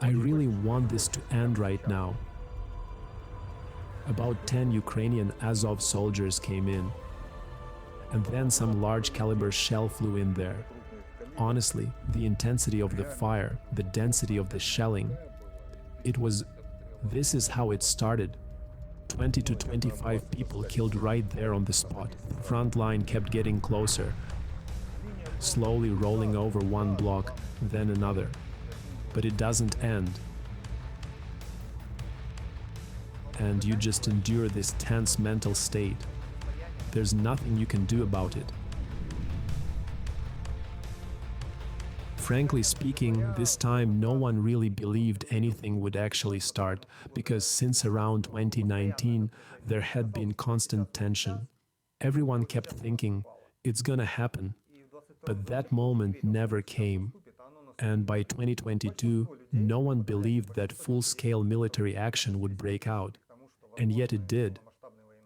I really want this to end right now. About 10 Ukrainian Azov soldiers came in, and then some large caliber shell flew in there. Honestly, the intensity of the fire, the density of the shelling, this is how it started. 20 to 25 people killed right there on the spot. The front line kept getting closer, slowly rolling over one block, then another. But it doesn't end. And you just endure this tense mental state. There's nothing you can do about it. Frankly speaking, this time no one really believed anything would actually start, because since around 2019 there had been constant tension. Everyone kept thinking, it's gonna happen. But that moment never came. And by 2022, no one believed that full-scale military action would break out. And yet it did.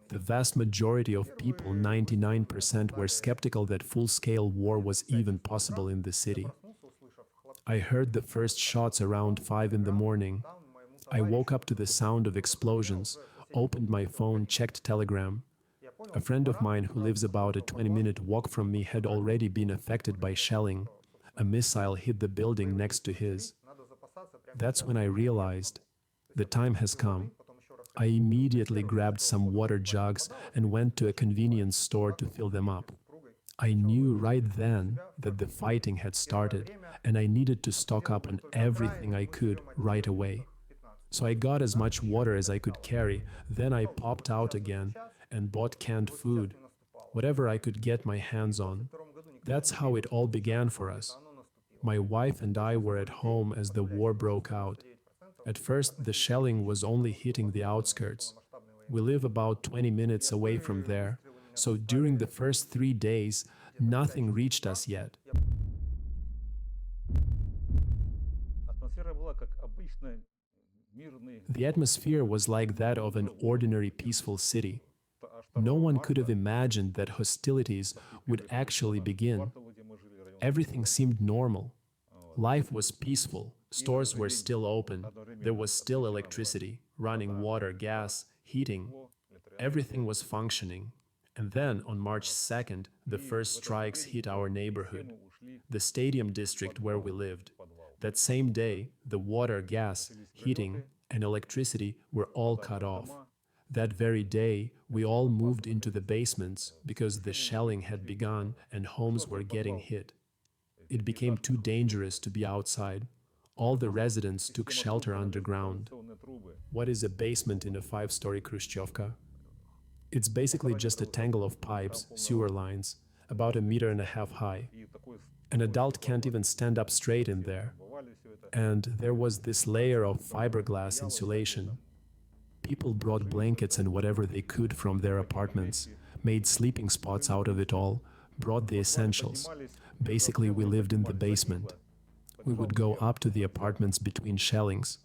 The vast majority of people, 99%, were skeptical that full-scale war was even possible in the city. I heard the first shots around 5 in the morning. I woke up to the sound of explosions, opened my phone, checked Telegram. A friend of mine who lives about a 20-minute walk from me had already been affected by shelling. A missile hit the building next to his. That's when I realized the time has come. I immediately grabbed some water jugs and went to a convenience store to fill them up. I knew right then that the fighting had started, and I needed to stock up on everything I could right away. So I got as much water as I could carry, then I popped out again and bought canned food, whatever I could get my hands on. That's how it all began for us. My wife and I were at home as the war broke out. At first, the shelling was only hitting the outskirts. We live about 20 minutes away from there, so during the first 3 days, nothing reached us yet. The atmosphere was like that of an ordinary peaceful city. No one could have imagined that hostilities would actually begin. Everything seemed normal. Life was peaceful. Stores were still open. There was still electricity, running water, gas, heating. Everything was functioning. And then, on March 2nd, the first strikes hit our neighborhood, the stadium district where we lived. That same day, the water, gas, heating, and electricity were all cut off. That very day, we all moved into the basements because the shelling had begun and homes were getting hit. It became too dangerous to be outside. All the residents took shelter underground. What is a basement in a 5-story Khrushchevka? It's basically just a tangle of pipes, sewer lines, about 1.5 meters high. An adult can't even stand up straight in there. And there was this layer of fiberglass insulation. People brought blankets and whatever they could from their apartments, made sleeping spots out of it all, brought the essentials. Basically, we lived in the basement. We would go up to the apartments between shellings.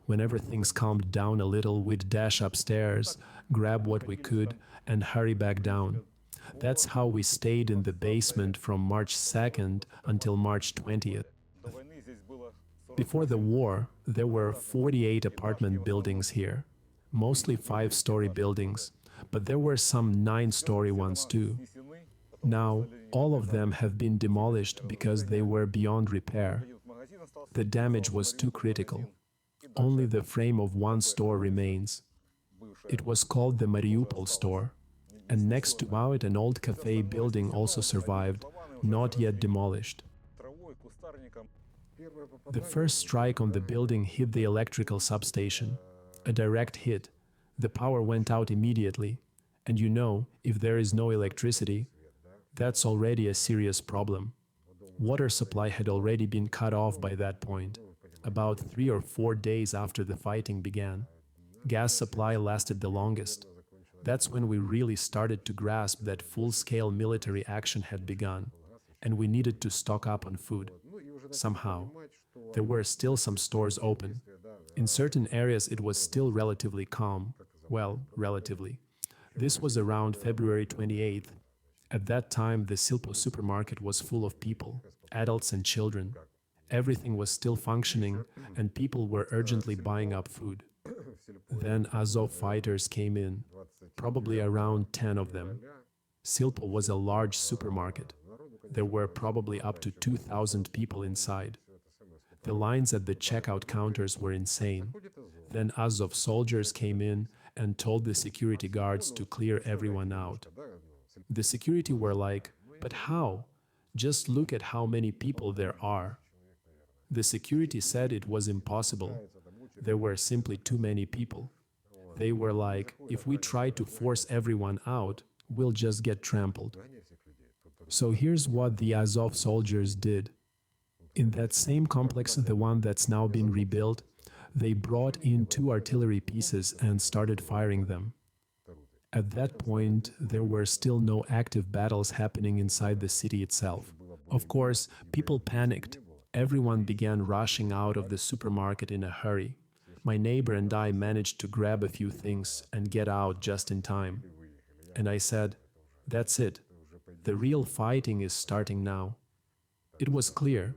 Whenever things calmed down a little, we'd dash upstairs, grab what we could, and hurry back down. That's how we stayed in the basement from March 2nd until March 20th. Before the war, there were 48 apartment buildings here, mostly 5-story buildings, but there were some 9-story ones too. Now, all of them have been demolished because they were beyond repair. The damage was too critical. Only the frame of one store remains. It was called the Mariupol store, and next to it an old cafe building also survived, not yet demolished. The first strike on the building hit the electrical substation. A direct hit. The power went out immediately, and you know, if there is no electricity, that's already a serious problem. Water supply had already been cut off by that point, about 3 or 4 days after the fighting began. Gas supply lasted the longest. That's when we really started to grasp that full-scale military action had begun, and we needed to stock up on food. Somehow. There were still some stores open. In certain areas it was still relatively calm. Well, relatively. This was around February 28th. At that time, the Silpo supermarket was full of people, adults and children. Everything was still functioning, and people were urgently buying up food. Then Azov fighters came in, probably around 10 of them. Silpo was a large supermarket. There were probably up to 2,000 people inside. The lines at the checkout counters were insane. Then Azov soldiers came in and told the security guards to clear everyone out. The security were like, "But how? Just look at how many people there are." The security said it was impossible. There were simply too many people. They were like, "If we try to force everyone out, we'll just get trampled." So here's what the Azov soldiers did. In that same complex, the one that's now been rebuilt, they brought in 2 artillery pieces and started firing them. At that point, there were still no active battles happening inside the city itself. Of course, people panicked. Everyone began rushing out of the supermarket in a hurry. My neighbor and I managed to grab a few things and get out just in time. And I said, "That's it. The real fighting is starting now." It was clear.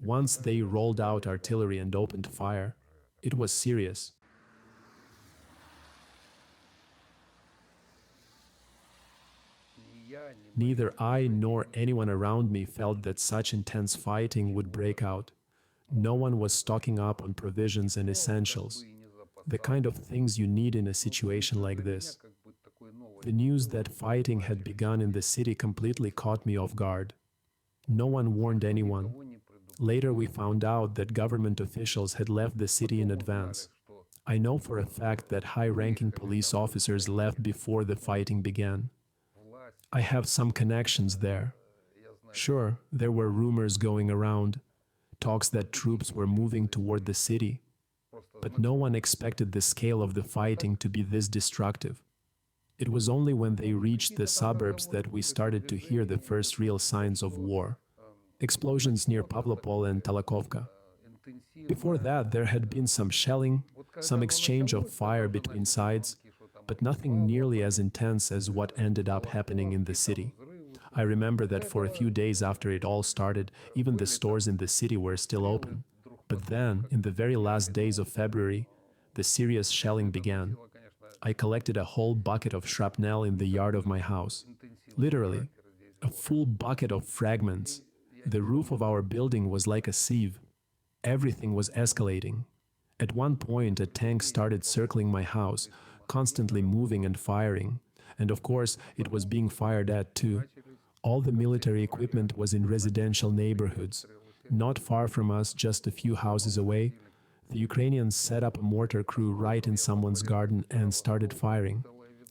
Once they rolled out artillery and opened fire, it was serious. Neither I nor anyone around me felt that such intense fighting would break out. No one was stocking up on provisions and essentials, the kind of things you need in a situation like this. The news that fighting had begun in the city completely caught me off guard. No one warned anyone. Later we found out that government officials had left the city in advance. I know for a fact that high-ranking police officers left before the fighting began. I have some connections there. Sure, there were rumors going around, talks that troops were moving toward the city, but no one expected the scale of the fighting to be this destructive. It was only when they reached the suburbs that we started to hear the first real signs of war. Explosions near Pavlopol and Talakovka. Before that, there had been some shelling, some exchange of fire between sides, but nothing nearly as intense as what ended up happening in the city. I remember that for a few days after it all started, even the stores in the city were still open. But then, in the very last days of February, the serious shelling began. I collected a whole bucket of shrapnel in the yard of my house. Literally, a full bucket of fragments. The roof of our building was like a sieve. Everything was escalating. At one point, a tank started circling my house, constantly moving and firing. And of course, it was being fired at too. All the military equipment was in residential neighborhoods. Not far from us, just a few houses away, the Ukrainians set up a mortar crew right in someone's garden and started firing.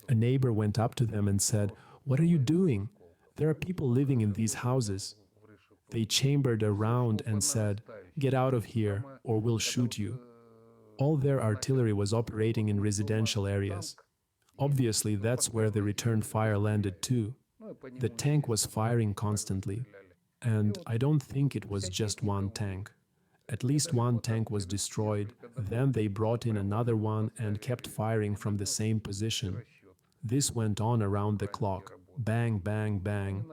A neighbor went up to them and said, "What are you doing? There are people living in these houses." They chambered around and said, "Get out of here, or we'll shoot you." All their artillery was operating in residential areas. Obviously, that's where the return fire landed too. The tank was firing constantly. And I don't think it was just one tank. At least one tank was destroyed, then they brought in another one and kept firing from the same position. This went on around the clock. Bang, bang, bang,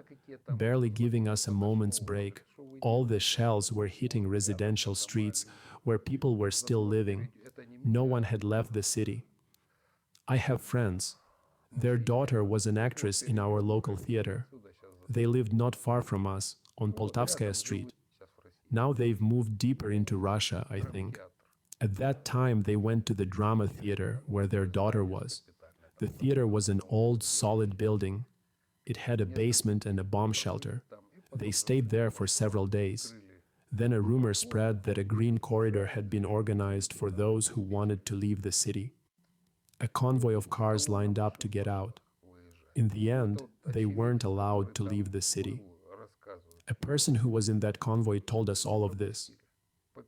barely giving us a moment's break. All the shells were hitting residential streets where people were still living. No one had left the city. I have friends. Their daughter was an actress in our local theater. They lived not far from us, on Poltavskaya Street. Now they've moved deeper into Russia, I think. At that time, they went to the drama theater where their daughter was. The theater was an old, solid building. It had a basement and a bomb shelter. They stayed there for several days. Then a rumor spread that a green corridor had been organized for those who wanted to leave the city. A convoy of cars lined up to get out. In the end, they weren't allowed to leave the city. A person who was in that convoy told us all of this.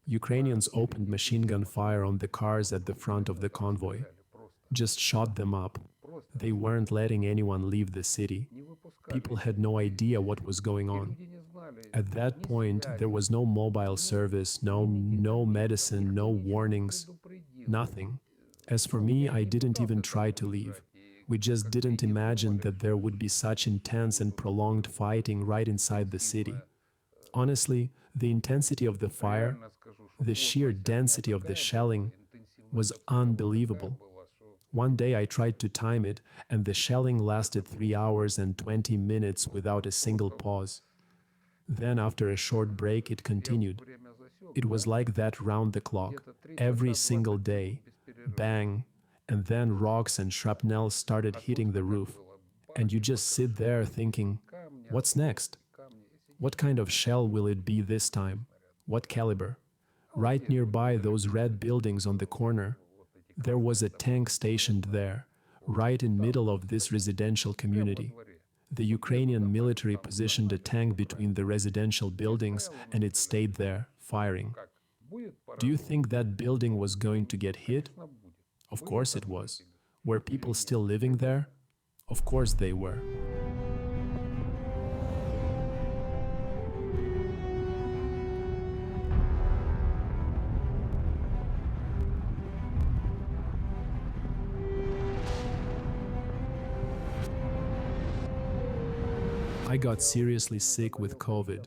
Ukrainians opened machine gun fire on the cars at the front of the convoy. Just shot them up. They weren't letting anyone leave the city. People had no idea what was going on. At that point, there was no mobile service, no medicine, no warnings, nothing. As for me, I didn't even try to leave. We just didn't imagine that there would be such intense and prolonged fighting right inside the city. Honestly, the intensity of the fire, the sheer density of the shelling was unbelievable. One day I tried to time it, and the shelling lasted 3 hours and 20 minutes without a single pause. Then, after a short break, it continued. It was like that round the clock, every single day. Bang! And then rocks and shrapnel started hitting the roof. And you just sit there thinking, what's next? What kind of shell will it be this time? What caliber? Right nearby those red buildings on the corner, there was a tank stationed there, right in middle of this residential community. The Ukrainian military positioned a tank between the residential buildings and it stayed there, firing. Do you think that building was going to get hit? Of course it was. Were people still living there? Of course they were. I got seriously sick with COVID.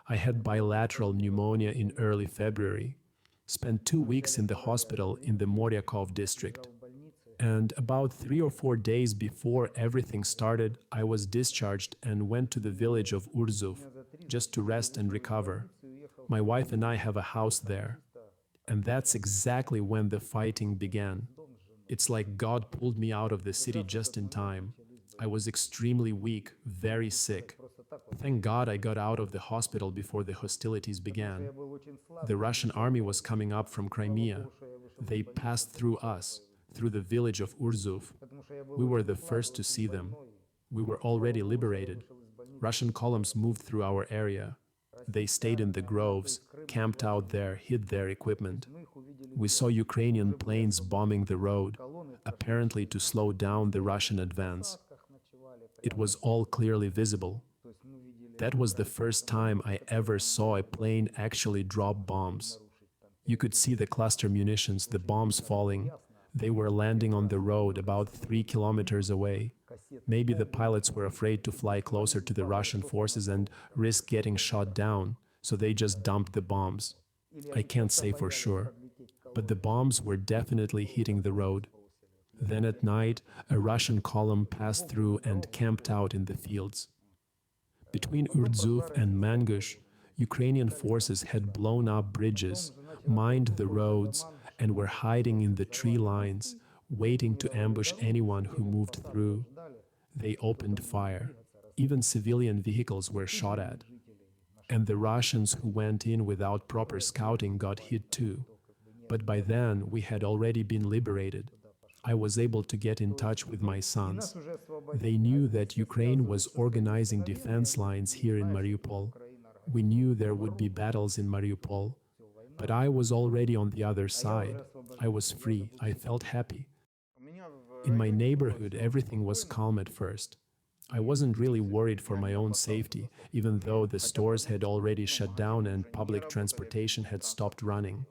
I had bilateral pneumonia in early February, spent 2 weeks in the hospital in the Mariupol district. And about 3 or 4 days before everything started, I was discharged and went to the village of Urzów just to rest and recover. My wife and I have a house there. And that's exactly when the fighting began. It's like God pulled me out of the city just in time. I was extremely weak, very sick. Thank God I got out of the hospital before the hostilities began. The Russian army was coming up from Crimea. They passed through us, through the village of Urzów. We were the first to see them. We were already liberated. Russian columns moved through our area. They stayed in the groves, camped out there, hid their equipment. We saw Ukrainian planes bombing the road, apparently to slow down the Russian advance. It was all clearly visible. That was the first time I ever saw a plane actually drop bombs. You could see the cluster munitions, the bombs falling. They were landing on the road about 3 kilometers away. Maybe the pilots were afraid to fly closer to the Russian forces and risk getting shot down, so they just dumped the bombs. I can't say for sure, but the bombs were definitely hitting the road. Then at night, a Russian column passed through and camped out in the fields. Between Urzów and Mangush, Ukrainian forces had blown up bridges, mined the roads, and were hiding in the tree lines, waiting to ambush anyone who moved through. They opened fire. Even civilian vehicles were shot at. And the Russians who went in without proper scouting got hit too. But by then, we had already been liberated. I was able to get in touch with my sons. They knew that Ukraine was organizing defense lines here in Mariupol. We knew there would be battles in Mariupol. But I was already on the other side. I was free. I felt happy. In my neighborhood, everything was calm at first. I wasn't really worried for my own safety, even though the stores had already shut down and public transportation had stopped running.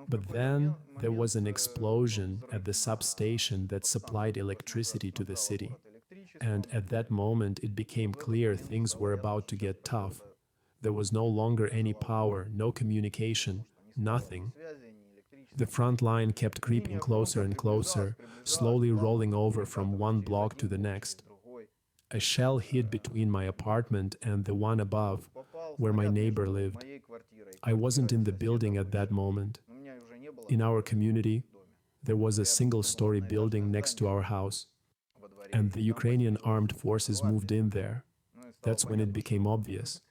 But then there was an explosion at the substation that supplied electricity to the city. And at that moment it became clear things were about to get tough. There was no longer any power, no communication, nothing. The front line kept creeping closer and closer, slowly rolling over from one block to the next. A shell hit between my apartment and the one above, where my neighbor lived. I wasn't in the building at that moment. In our community, there was a single-story building next to our house, and the Ukrainian armed forces moved in there. That's when it became obvious.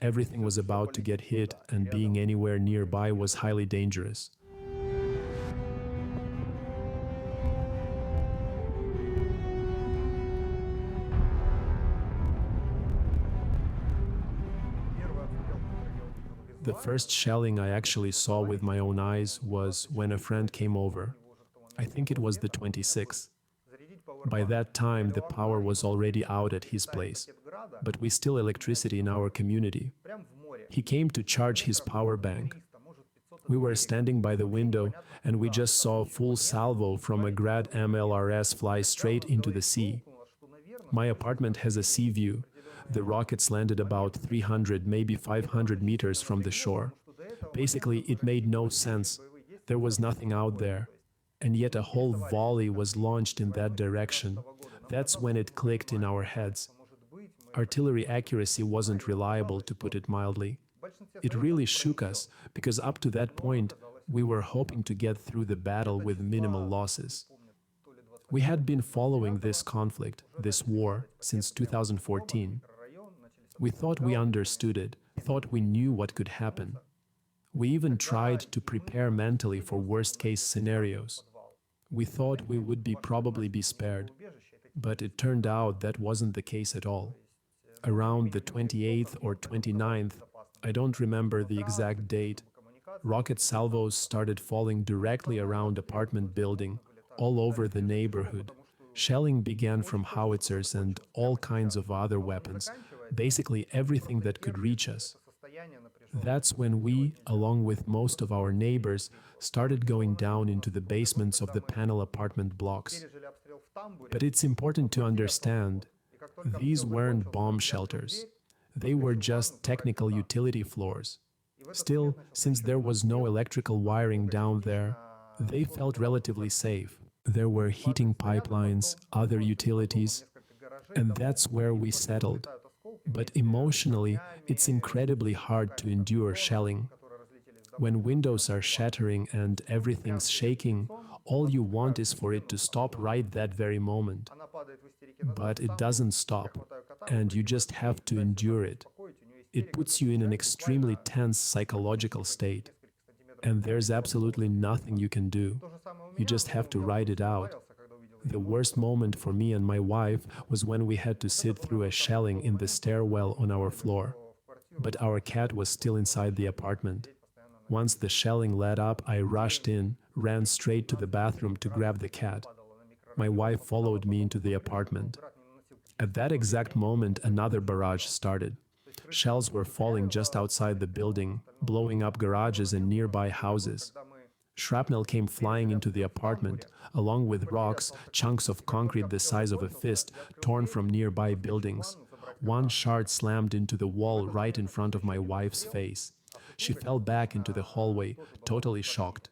Everything was about to get hit, and being anywhere nearby was highly dangerous. The first shelling I actually saw with my own eyes was when a friend came over. I think it was the 26th. By that time, the power was already out at his place, but we still electricity in our community. He came to charge his power bank. We were standing by the window, and we just saw a full salvo from a Grad MLRS fly straight into the sea. My apartment has a sea view, The rockets landed about 300, maybe 500 meters from the shore. Basically, it made no sense. There was nothing out there. And yet a whole volley was launched in that direction. That's when it clicked in our heads. Artillery accuracy wasn't reliable, to put it mildly. It really shook us, because up to that point, we were hoping to get through the battle with minimal losses. We had been following this conflict, this war, since 2014. We thought we understood it, thought we knew what could happen. We even tried to prepare mentally for worst-case scenarios. We thought we would probably be spared, but it turned out that wasn't the case at all. Around the 28th or 29th, I don't remember the exact date, rocket salvos started falling directly around apartment building, all over the neighborhood. Shelling began from howitzers and all kinds of other weapons, basically everything that could reach us. That's when we, along with most of our neighbors, started going down into the basements of the panel apartment blocks. But it's important to understand, these weren't bomb shelters. They were just technical utility floors. Still, since there was no electrical wiring down there, they felt relatively safe. There were heating pipelines, other utilities, and that's where we settled. But emotionally, it's incredibly hard to endure shelling. When windows are shattering and everything's shaking, all you want is for it to stop right that very moment. But it doesn't stop, and you just have to endure it. It puts you in an extremely tense psychological state, and there's absolutely nothing you can do. You just have to ride it out. The worst moment for me and my wife was when we had to sit through a shelling in the stairwell on our floor. But our cat was still inside the apartment. Once the shelling let up, I rushed in, ran straight to the bathroom to grab the cat. My wife followed me into the apartment. At that exact moment, another barrage started. Shells were falling just outside the building, blowing up garages and nearby houses. Shrapnel came flying into the apartment, along with rocks, chunks of concrete the size of a fist, torn from nearby buildings. One shard slammed into the wall right in front of my wife's face. She fell back into the hallway, totally shocked.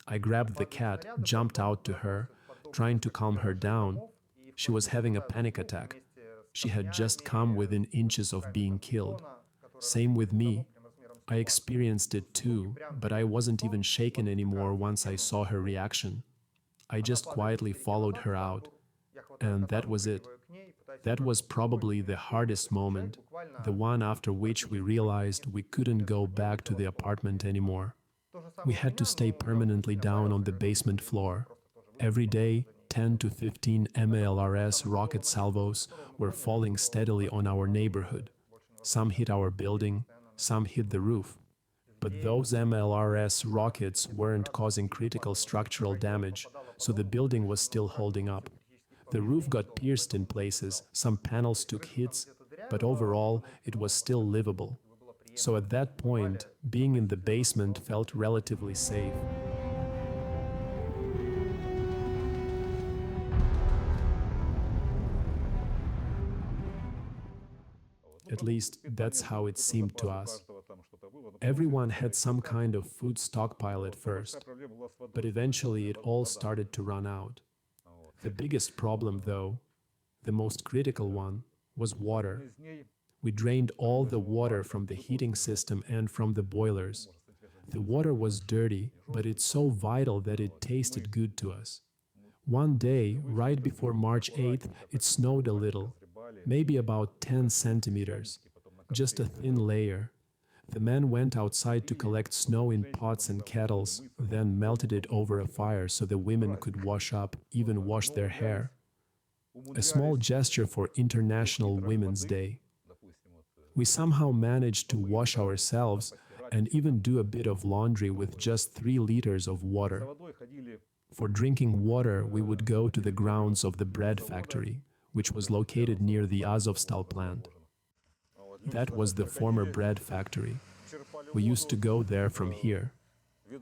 I grabbed the cat, jumped out to her, trying to calm her down. She was having a panic attack. She had just come within inches of being killed. Same with me. I experienced it too, but I wasn't even shaken anymore once I saw her reaction. I just quietly followed her out, and that was it. That was probably the hardest moment, the one after which we realized we couldn't go back to the apartment anymore. We had to stay permanently down on the basement floor. Every day, 10 to 15 MLRS rocket salvos were falling steadily on our neighborhood. Some hit our building, some hit the roof. But those MLRS rockets weren't causing critical structural damage, so the building was still holding up. The roof got pierced in places, some panels took hits, but overall it was still livable. So at that point, being in the basement felt relatively safe. At least, that's how it seemed to us. Everyone had some kind of food stockpile at first, but eventually it all started to run out. The biggest problem, though, the most critical one, was water. We drained all the water from the heating system and from the boilers. The water was dirty, but it's so vital that it tasted good to us. One day, right before March 8th, it snowed a little. Maybe about 10 centimeters, just a thin layer. The men went outside to collect snow in pots and kettles, then melted it over a fire so the women could wash up, even wash their hair. A small gesture for International Women's Day. We somehow managed to wash ourselves and even do a bit of laundry with just 3 liters of water. For drinking water, we would go to the grounds of the bread factory, which was located near the Azovstal plant. That was the former bread factory. We used to go there from here.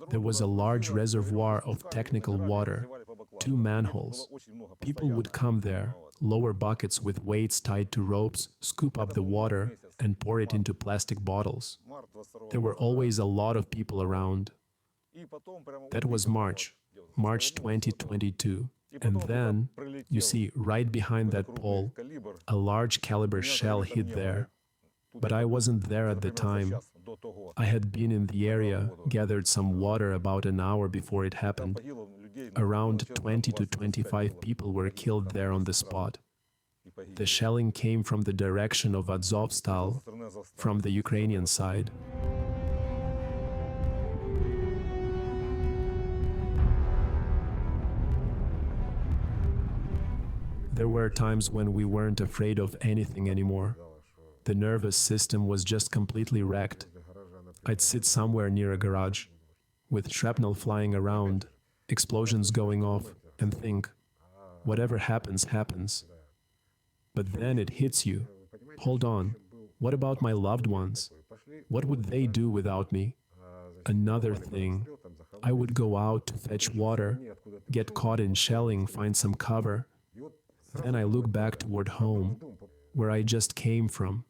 There was a large reservoir of technical water, 2 manholes. People would come there, lower buckets with weights tied to ropes, scoop up the water, and pour it into plastic bottles. There were always a lot of people around. That was March 2022. And then, you see, right behind that pole, a large caliber shell hit there. But I wasn't there at the time. I had been in the area, gathered some water about an hour before it happened. Around 20 to 25 people were killed there on the spot. The shelling came from the direction of Azovstal, from the Ukrainian side. There were times when we weren't afraid of anything anymore. The nervous system was just completely wrecked. I'd sit somewhere near a garage, with shrapnel flying around, explosions going off, and think, whatever happens, happens. But then it hits you. Hold on, what about my loved ones? What would they do without me? Another thing, I would go out to fetch water, get caught in shelling, find some cover. Then I look back toward home, where I just came from,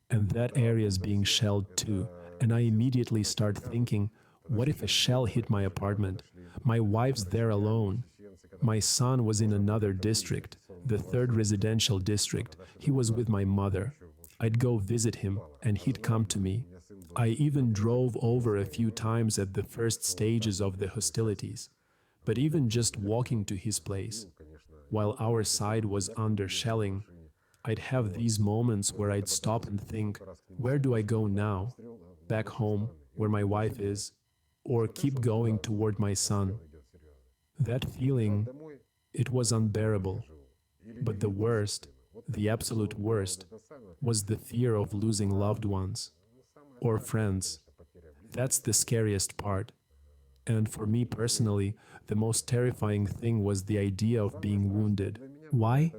and that area is being shelled too. And I immediately start thinking, what if a shell hit my apartment? My wife's there alone. My son was in another district, the 3rd residential district. He was with my mother. I'd go visit him, and he'd come to me. I even drove over a few times at the first stages of the hostilities. But even just walking to his place, while our side was under shelling, I'd have these moments where I'd stop and think, where do I go now? Back home, where my wife is, or keep going toward my son? That feeling, it was unbearable. But the worst, the absolute worst, was the fear of losing loved ones or friends. That's the scariest part. And for me personally, the most terrifying thing was the idea of being wounded. Why?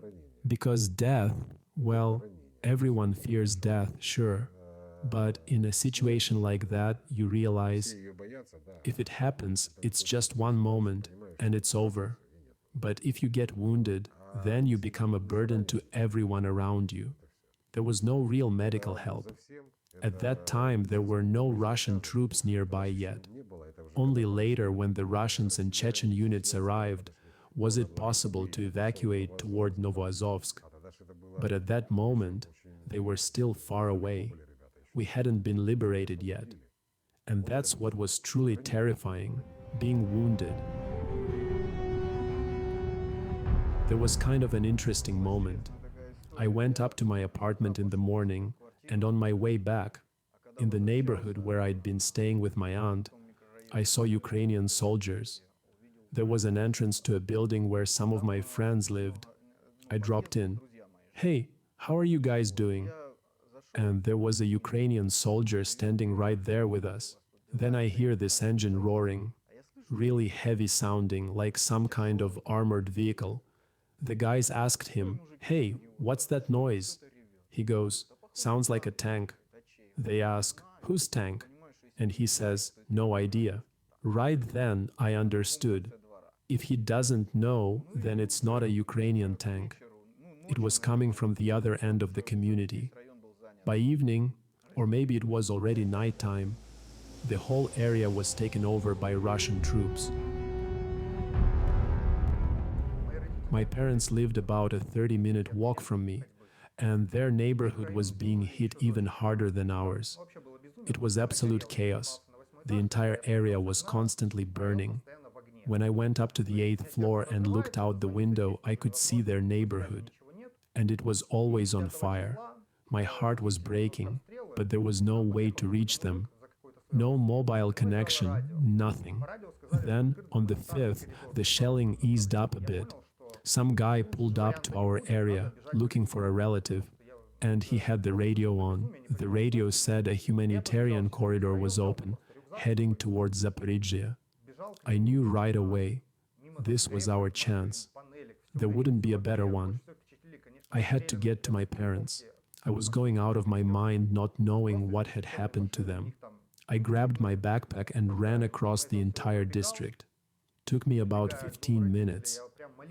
Because death, well, everyone fears death, sure. But in a situation like that, you realize, if it happens, it's just one moment, and it's over. But if you get wounded, then you become a burden to everyone around you. There was no real medical help. At that time, there were no Russian troops nearby yet. Only later, when the Russians and Chechen units arrived, was it possible to evacuate toward Novoazovsk. But at that moment, they were still far away. We hadn't been liberated yet. And that's what was truly terrifying, being wounded. There was kind of an interesting moment. I went up to my apartment in the morning, and on my way back, in the neighborhood where I'd been staying with my aunt, I saw Ukrainian soldiers. There was an entrance to a building where some of my friends lived. I dropped in. Hey, how are you guys doing? And there was a Ukrainian soldier standing right there with us. Then I hear this engine roaring, really heavy sounding, like some kind of armored vehicle. The guys asked him, "Hey, what's that noise?" He goes, "Sounds like a tank." They ask, "Whose tank?" And he says, "No idea." Right then, I understood. If he doesn't know, then it's not a Ukrainian tank. It was coming from the other end of the community. By evening, or maybe it was already nighttime, the whole area was taken over by Russian troops. My parents lived about a 30-minute walk from me, and their neighborhood was being hit even harder than ours. It was absolute chaos. The entire area was constantly burning. When I went up to the 8th floor and looked out the window, I could see their neighborhood. And it was always on fire. My heart was breaking, but there was no way to reach them. No mobile connection, nothing. Then, on the 5th, the shelling eased up a bit. Some guy pulled up to our area, looking for a relative, and he had the radio on. The radio said a humanitarian corridor was open, heading towards Zaporizhzhia. I knew right away, this was our chance. There wouldn't be a better one. I had to get to my parents. I was going out of my mind not knowing what had happened to them. I grabbed my backpack and ran across the entire district. Took me about 15 minutes,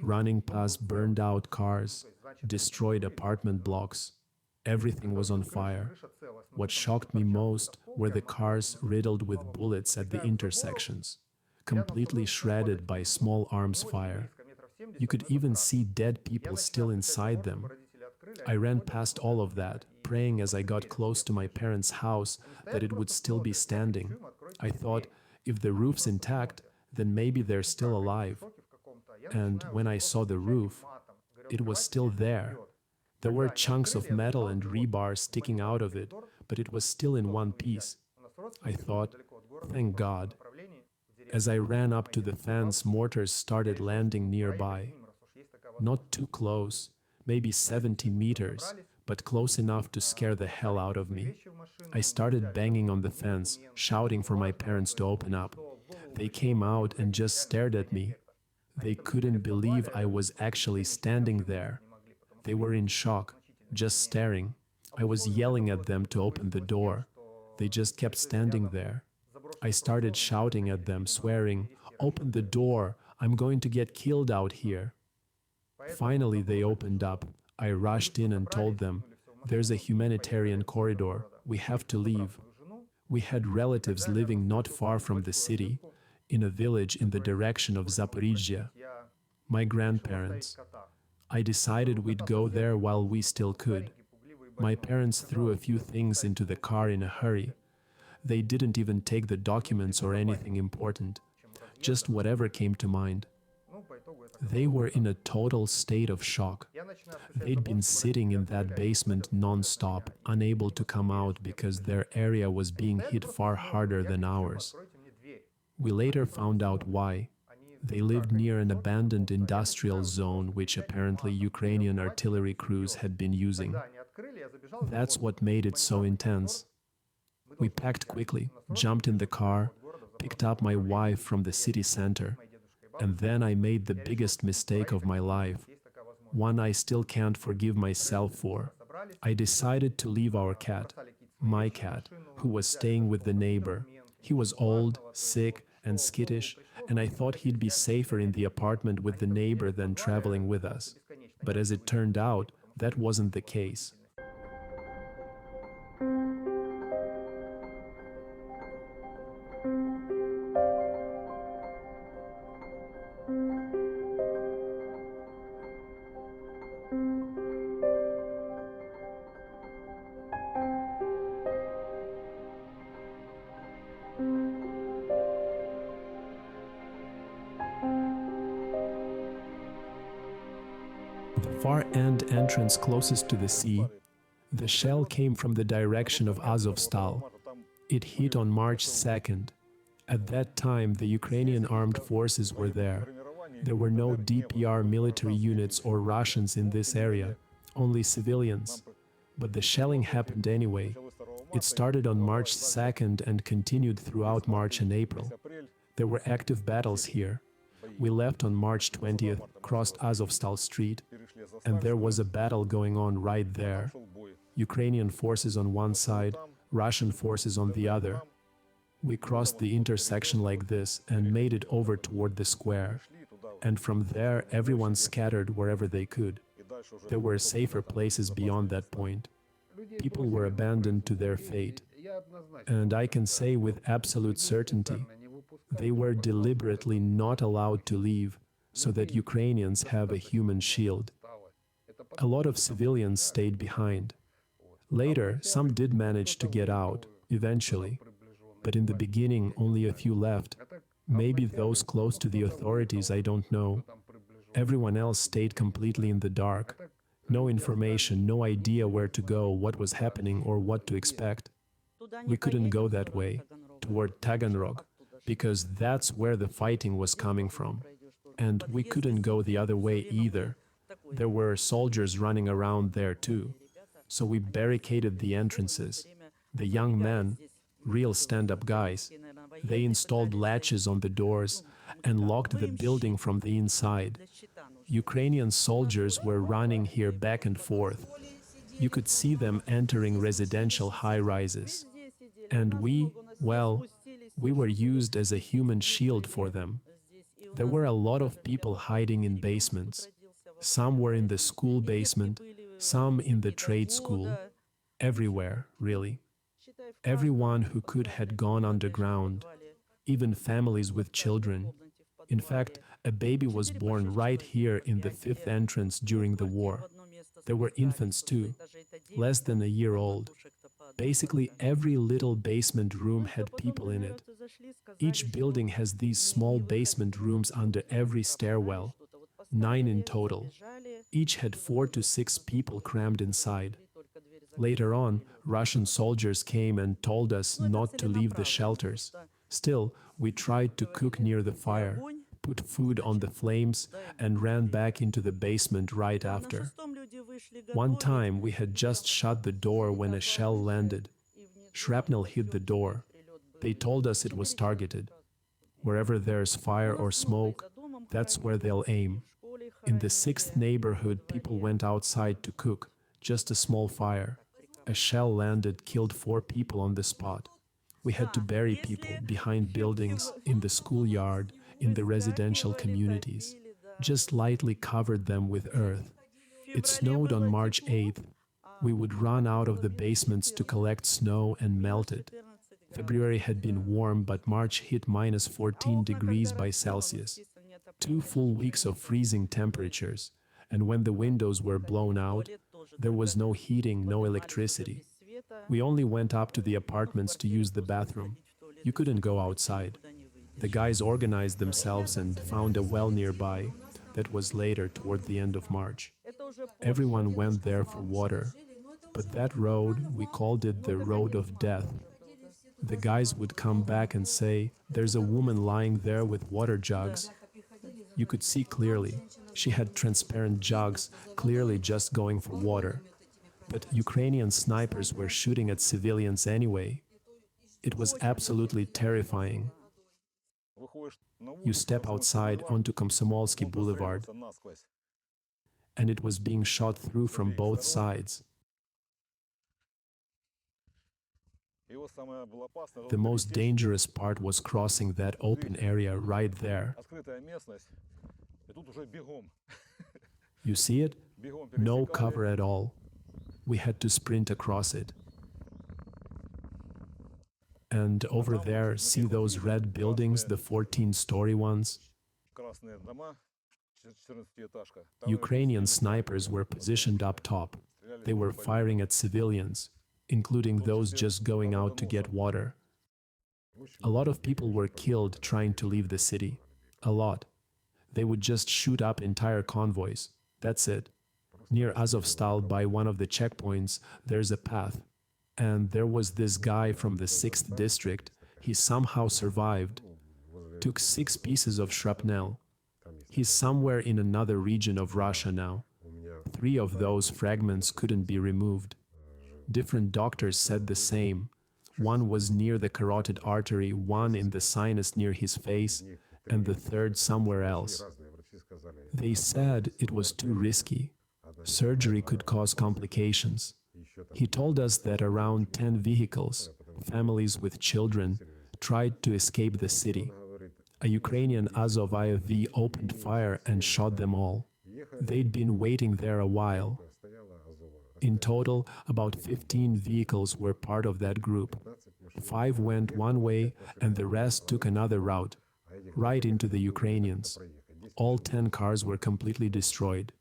running past burned-out cars, destroyed apartment blocks. Everything was on fire. What shocked me most were the cars riddled with bullets at the intersections, completely shredded by small arms fire. You could even see dead people still inside them. I ran past all of that, praying as I got close to my parents' house that it would still be standing. I thought, if the roof's intact, then maybe they're still alive. And when I saw the roof, it was still there. There were chunks of metal and rebar sticking out of it, but it was still in one piece. I thought, thank God. As I ran up to the fence, mortars started landing nearby. Not too close, maybe 70 meters, but close enough to scare the hell out of me. I started banging on the fence, shouting for my parents to open up. They came out and just stared at me. They couldn't believe I was actually standing there. They were in shock, just staring. I was yelling at them to open the door. They just kept standing there. I started shouting at them, swearing, "Open the door! I'm going to get killed out here." Finally, they opened up. I rushed in and told them, "There's a humanitarian corridor. We have to leave." We had relatives living not far from the city, in a village in the direction of Zaporizhia. My grandparents. I decided we'd go there while we still could. My parents threw a few things into the car in a hurry. They didn't even take the documents or anything important, just whatever came to mind. They were in a total state of shock. They'd been sitting in that basement non-stop, unable to come out because their area was being hit far harder than ours. We later found out why. They lived near an abandoned industrial zone which apparently Ukrainian artillery crews had been using. That's what made it so intense. We packed quickly, jumped in the car, picked up my wife from the city center, and then I made the biggest mistake of my life, one I still can't forgive myself for. I decided to leave our cat, my cat, who was staying with the neighbor. He was old, sick, and skittish, and I thought he'd be safer in the apartment with the neighbor than traveling with us. But as it turned out, that wasn't the case. The far-end entrance closest to the sea, the shell came from the direction of Azovstal. It hit on March 2nd. At that time, the Ukrainian armed forces were there. There were no DPR military units or Russians in this area, only civilians. But the shelling happened anyway. It started on March 2nd and continued throughout March and April. There were active battles here. We left on March 20th, crossed Azovstal Street, and there was a battle going on right there. Ukrainian forces on one side, Russian forces on the other. We crossed the intersection like this and made it over toward the square. And from there, everyone scattered wherever they could. There were safer places beyond that point. People were abandoned to their fate. And I can say with absolute certainty, they were deliberately not allowed to leave so that Ukrainians have a human shield. A lot of civilians stayed behind. Later, some did manage to get out, eventually. But in the beginning, only a few left. Maybe those close to the authorities, I don't know. Everyone else stayed completely in the dark. No information, no idea where to go, what was happening, or what to expect. We couldn't go that way, toward Taganrog, because that's where the fighting was coming from. And we couldn't go the other way either. There were soldiers running around there too. So we barricaded the entrances. The young men, real stand-up guys, they installed latches on the doors and locked the building from the inside. Ukrainian soldiers were running here back and forth. You could see them entering residential high-rises. And we were used as a human shield for them. There were a lot of people hiding in basements. Some were in the school basement, some in the trade school, everywhere, really. Everyone who could had gone underground, even families with children. In fact, a baby was born right here in the fifth entrance during the war. There were infants too, less than a year old. Basically, every little basement room had people in it. Each building has these small basement rooms under every stairwell, 9 in total. Each had 4 to 6 people crammed inside. Later on, Russian soldiers came and told us not to leave the shelters. Still, we tried to cook near the fire, put food on the flames, and ran back into the basement right after. One time, we had just shut the door when a shell landed. Shrapnel hit the door. They told us it was targeted. Wherever there's fire or smoke, that's where they'll aim. In the 6th neighborhood, people went outside to cook, just a small fire. A shell landed, killed 4 people on the spot. We had to bury people behind buildings, in the schoolyard, in the residential communities. Just lightly covered them with earth. It snowed on March 8th. We would run out of the basements to collect snow and melt it. February had been warm, but March hit minus 14 degrees by Celsius. 2 full weeks of freezing temperatures. And when the windows were blown out, there was no heating, no electricity. We only went up to the apartments to use the bathroom. You couldn't go outside. The guys organized themselves and found a well nearby. That was later, toward the end of March. Everyone went there for water. But that road, we called it the road of death. The guys would come back and say, "There's a woman lying there with water jugs." You could see clearly. She had transparent jugs, clearly just going for water. But Ukrainian snipers were shooting at civilians anyway. It was absolutely terrifying. You step outside onto Komsomolsky Boulevard, and it was being shot through from both sides. The most dangerous part was crossing that open area right there. You see it? No cover at all. We had to sprint across it. And over there, see those red buildings, the 14-story ones? Ukrainian snipers were positioned up top. They were firing at civilians, including those just going out to get water. A lot of people were killed trying to leave the city. A lot. They would just shoot up entire convoys. That's it. Near Azovstal, by one of the checkpoints, there's a path. And there was this guy from the 6th district. He somehow survived. Took 6 pieces of shrapnel. He's somewhere in another region of Russia now. 3 of those fragments couldn't be removed. Different doctors said the same. One was near the carotid artery, one in the sinus near his face, and the third somewhere else. They said it was too risky. Surgery could cause complications. He told us that around 10 vehicles, families with children, tried to escape the city. A Ukrainian Azov IFV opened fire and shot them all. They'd been waiting there a while. In total, about 15 vehicles were part of that group. 5 went one way and the rest took another route, right into the Ukrainians. All 10 cars were completely destroyed.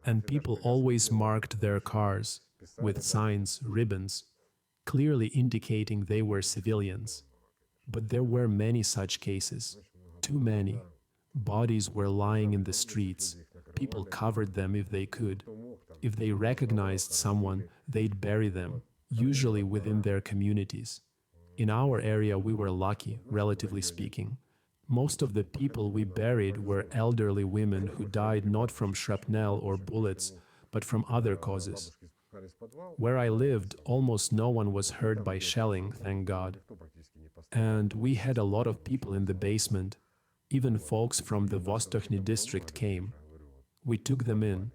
And people always marked their cars with signs, ribbons, clearly indicating they were civilians. But there were many such cases. Too many. Bodies were lying in the streets. People covered them if they could. If they recognized someone, they'd bury them, usually within their communities. In our area, we were lucky, relatively speaking. Most of the people we buried were elderly women who died not from shrapnel or bullets, but from other causes. Where I lived, almost no one was hurt by shelling, thank God. And we had a lot of people in the basement. Even folks from the Vostochny district came. We took them in.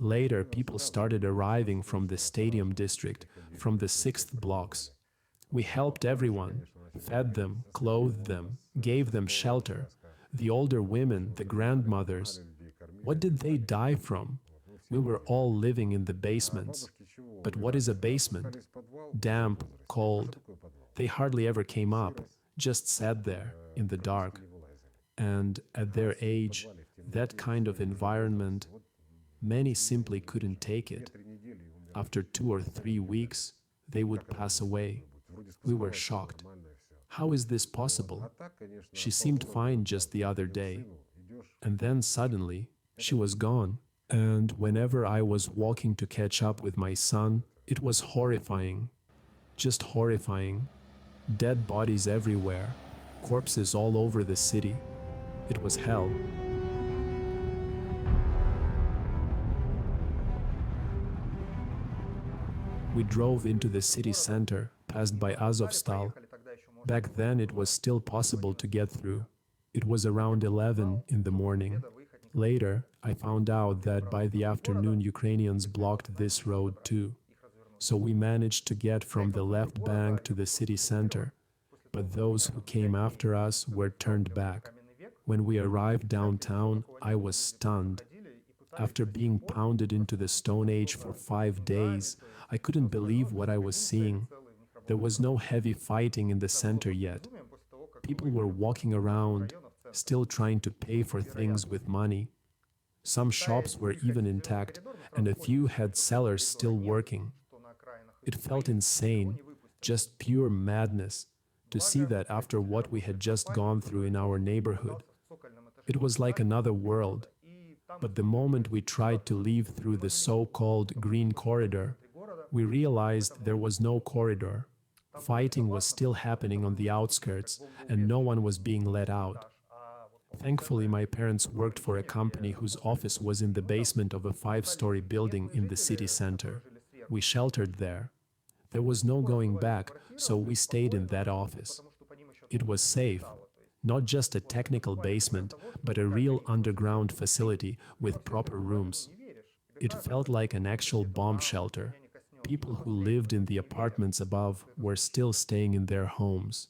Later, people started arriving from the stadium district, from the 6th blocks. We helped everyone, fed them, clothed them, gave them shelter. The older women, the grandmothers. What did they die from? We were all living in the basements. But what is a basement? Damp, cold. They hardly ever came up, just sat there in the dark. And at their age, that kind of environment, many simply couldn't take it. After 2 or 3 weeks, they would pass away. We were shocked. How is this possible? She seemed fine just the other day. And then suddenly, she was gone. And whenever I was walking to catch up with my son, it was horrifying. Just horrifying. Dead bodies everywhere. Corpses all over the city. It was hell. We drove into the city center, passed by Azovstal. Back then it was still possible to get through. It was around 11 in the morning. Later, I found out that by the afternoon Ukrainians blocked this road too. So we managed to get from the left bank to the city center. But those who came after us were turned back. When we arrived downtown, I was stunned. After being pounded into the Stone Age for 5 days, I couldn't believe what I was seeing. There was no heavy fighting in the center yet. People were walking around, still trying to pay for things with money. Some shops were even intact, and a few had sellers still working. It felt insane, just pure madness, to see that after what we had just gone through in our neighborhood. It was like another world. But the moment we tried to leave through the so-called green corridor, we realized there was no corridor. Fighting was still happening on the outskirts, and no one was being let out. Thankfully, my parents worked for a company whose office was in the basement of a 5-story building in the city center. We sheltered there. There was no going back, so we stayed in that office. It was safe. Not just a technical basement, but a real underground facility with proper rooms. It felt like an actual bomb shelter. People who lived in the apartments above were still staying in their homes.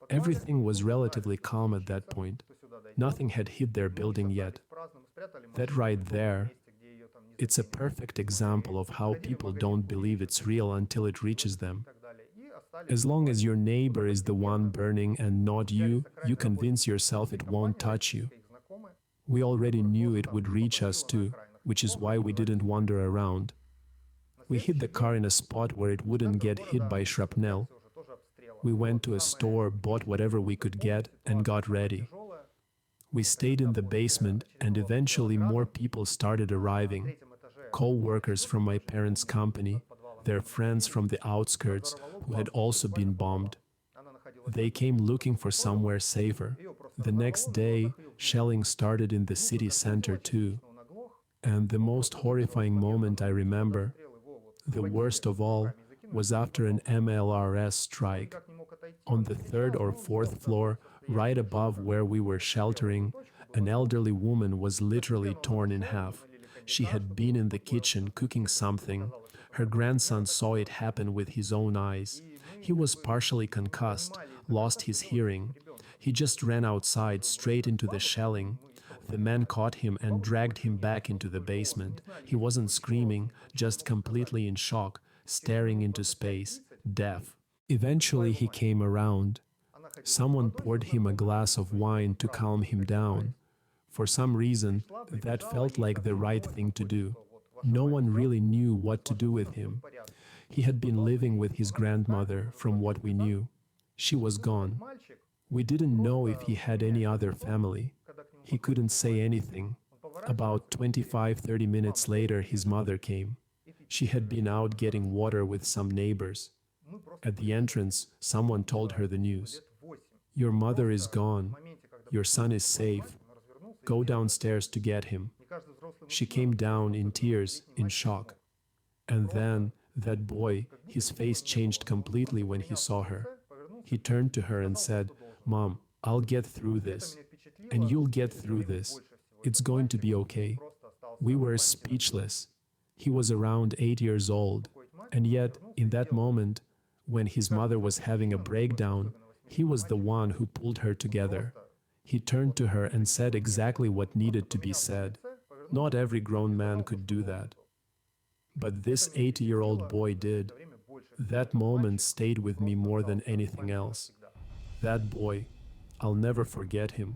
Everything was relatively calm at that point. Nothing had hit their building yet. That right there, it's a perfect example of how people don't believe it's real until it reaches them. As long as your neighbor is the one burning and not you, you convince yourself it won't touch you. We already knew it would reach us too, which is why we didn't wander around. We hid the car in a spot where it wouldn't get hit by shrapnel. We went to a store, bought whatever we could get, and got ready. We stayed in the basement, and eventually more people started arriving. Co-workers from my parents' company, their friends from the outskirts who had also been bombed. They came looking for somewhere safer. The next day, shelling started in the city center too. And the most horrifying moment I remember, the worst of all, was after an MLRS strike. On the 3rd or 4th floor, right above where we were sheltering, an elderly woman was literally torn in half. She had been in the kitchen cooking something. Her grandson saw it happen with his own eyes. He was partially concussed, lost his hearing. He just ran outside straight into the shelling. The men caught him and dragged him back into the basement. He wasn't screaming, just completely in shock, staring into space, deaf. Eventually he came around. Someone poured him a glass of wine to calm him down. For some reason, that felt like the right thing to do. No one really knew what to do with him. He had been living with his grandmother, from what we knew. She was gone. We didn't know if he had any other family. He couldn't say anything. About 25-30 minutes later, his mother came. She had been out getting water with some neighbors. At the entrance, someone told her the news. "Your mother is gone. Your son is safe. Go downstairs to get him." She came down in tears, in shock. And then, that boy, his face changed completely when he saw her. He turned to her and said, "Mom, I'll get through this. And you'll get through this. It's going to be okay." We were speechless. He was around 8 years old. And yet, in that moment, when his mother was having a breakdown, he was the one who pulled her together. He turned to her and said exactly what needed to be said. Not every grown man could do that. But this 80-year-old boy did. That moment stayed with me more than anything else. That boy, I'll never forget him.